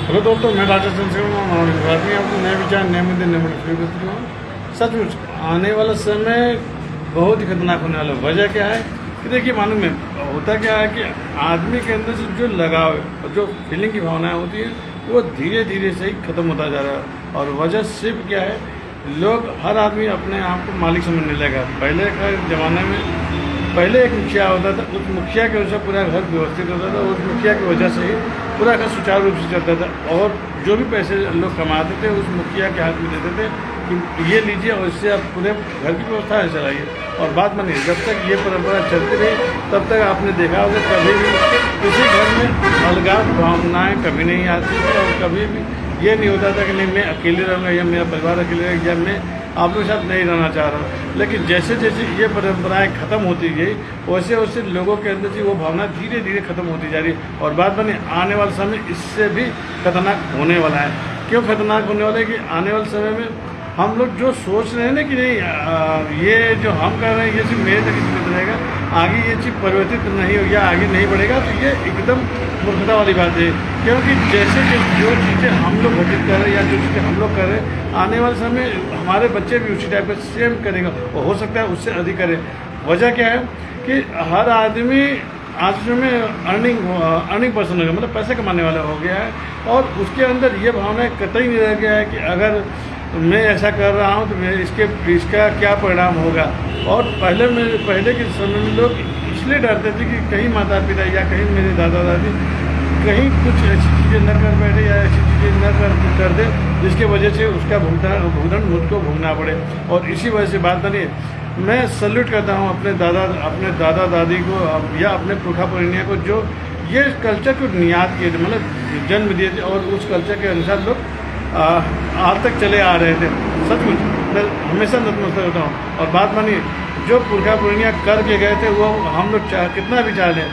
Hello दोस्तों, मैं राजा चंद्रशेखर भारती आपको नए विचार नए मुद्दे नए मुद्दे शुरू करती हूँ। सचमुच आने वाला समय बहुत ही खतरनाक होने वाला है। वजह क्या है कि देखिए, मालूम है होता क्या है कि आदमी के अंदर से जो लगाव और जो फीलिंग की भावनाएं होती है वो धीरे धीरे से ही खत्म होता जा रहा है। और वजह सिर्फ क्या है, लोग हर आदमी अपने आप को मालिक समझने लगा। पहले के ज़माने में पहले एक मुखिया होता था, उस मुखिया के वजह से पूरा घर व्यवस्थित होता था, उस मुखिया की वजह से ही पूरा घर सुचारू रूप से चलता था। और जो भी पैसे लोग कमाते थे उस मुखिया के हाथ में देते थे कि ये लीजिए और इससे आप पूरे घर की व्यवस्था है चलाइए। और बात मानिए, जब तक ये परंपरा चलती रही तब तक आपने देखा होगा कभी भी किसी घर में अलगाव भावनाएँ कभी नहीं आती थी। और कभी भी ये नहीं होता था कि नहीं मैं अकेले रहूँगा या मेरा परिवार अकेले रहेगा या मैं आप लोगों के साथ नहीं रहना चाह रहा हूँ। लेकिन जैसे जैसे ये परंपराएं खत्म होती गई वैसे वैसे लोगों के अंदर से वो भावना धीरे धीरे खत्म होती जा रही है। और बात बनी, आने वाला समय इससे भी खतरनाक होने वाला है। क्यों खतरनाक होने वाला है कि आने वाले समय में हम लोग जो सोच रहे हैं ना कि नहीं ये जो हम कर रहे हैं ये सिर्फ मेरे तक सीमित रहेगा, आगे ये चीज़ परिवर्तित नहीं हो या आगे नहीं बढ़ेगा, तो ये एकदम मूर्खता वाली बात है। क्योंकि जैसे कि जो चीज़ें हम लोग घटित कर रहे हैं या जो चीज़ें हम लोग कर रहे हैं, आने वाले समय हमारे बच्चे भी उसी टाइप का सेम करेगा और हो सकता है उससे अधिक करें। वजह क्या है कि हर आदमी आज में अर्निंग पर्सन हो गया, मतलब पैसे कमाने वाला हो गया है। और उसके अंदर ये भावना कतई नहीं रह गया है कि अगर मैं ऐसा कर रहा हूँ तो इसका क्या परिणाम होगा। और पहले के समय में लोग इसलिए डरते थे कि कहीं माता पिता या कहीं मेरे दादा दादी कहीं कुछ ऐसी चीज़ें न कर बैठे या ऐसी चीज़ें न कर दे जिसकी वजह से उसका भुगतान मुझको भुगतना पड़े। और इसी वजह से बात बनी, मैं सल्यूट करता हूँ अपने दादा दादी को या अपने पुरखा पुरनिया को जो ये कल्चर को नियाद किए थे, मतलब जन्म दिए थे और उस कल्चर के अनुसार लोग आज तक चले आ रहे थे। सचमुच मैं हमेशा नतमस्तक होता हूँ। और बात मानिए, जो पुरखा पुरनिया करके गए थे वो हम लोग कितना भी चाह लें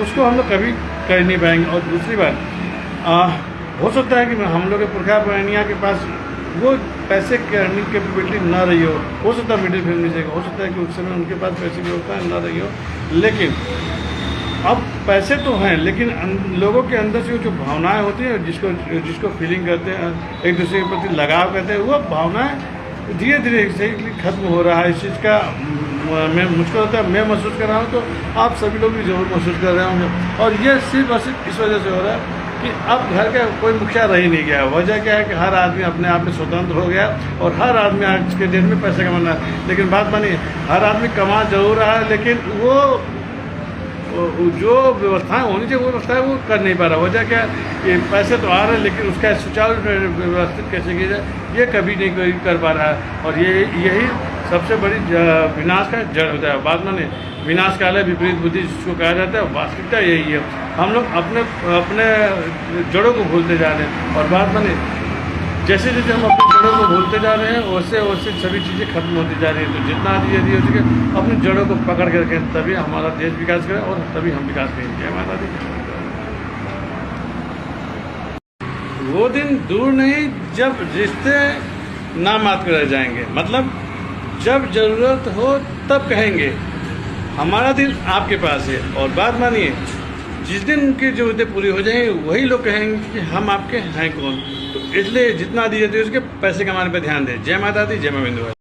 उसको हम लोग कभी कर नहीं पाएंगे। और दूसरी बात, हो सकता है कि हम लोग के पुरखा पुरनिया के पास वो पैसे की अर्निंग कैपेबिलिटी ना रही हो सकता है मिडिल फैमिली से, हो सकता है कि उस समय उनके पास पैसे की व्यवस्था ना रही हो। लेकिन अब पैसे तो हैं, लेकिन लोगों के अंदर से जो भावनाएं होती हैं, जिसको फीलिंग करते हैं, एक दूसरे के प्रति लगाव करते हैं, वो भावनाएं धीरे धीरे से खत्म हो रहा है। इस चीज़ का मुझको होता है, मैं महसूस कर रहा हूँ तो आप सभी लोग भी जरूर महसूस कर रहे होंगे। और ये सिर्फ और सिर्फ इस वजह से हो रहा है कि अब घर का कोई मुखिया रह ही नहीं गया। वजह क्या है कि हर आदमी अपने आप में स्वतंत्र हो गया और हर आदमी आज के दिन में पैसे कमाना है। लेकिन बात मानिए, हर आदमी कमा जरूर रहा है लेकिन वो जो व्यवस्थाएं होनी चाहिए वो व्यवस्थाएं वो कर नहीं पा रहा। वजह क्या है कि पैसे तो आ रहे हैं लेकिन उसका सुचारू व्यवस्थित कैसे किया जाए ये कभी नहीं कोई कर पा रहा है। और यही सबसे बड़ी विनाश का जड़ होता है। बात माने, विनाश काल है विपरीत बुद्धि जिसको कहा जाता है, वास्तविकता यही है। हम लोग अपने जड़ों को भूलते जा रहे हैं। और बात माने, जैसे जैसे हम अपनी जड़ों को भूलते जा रहे हैं वैसे वैसे सभी चीज़ें खत्म होती जा रही हैं। तो जितना यदि हो सके अपनी जड़ों को पकड़ के रखें, तभी हमारा देश विकास करे और तभी हम विकास करेंगे। जय माता दी। वो दिन दूर नहीं जब रिश्ते नामात कर जाएंगे, मतलब जब ज़रूरत हो तब कहेंगे हमारा दिल आपके पास है। और बात मानिए, जिस दिन उनकी ज़रूरतें पूरी हो जाएंगी वही लोग कहेंगे कि हम आपके हैं कौन। तो इसलिए जितना दिए थे उसके पैसे कमाने पर ध्यान दें। जय माता दी, जय मां बिंदु।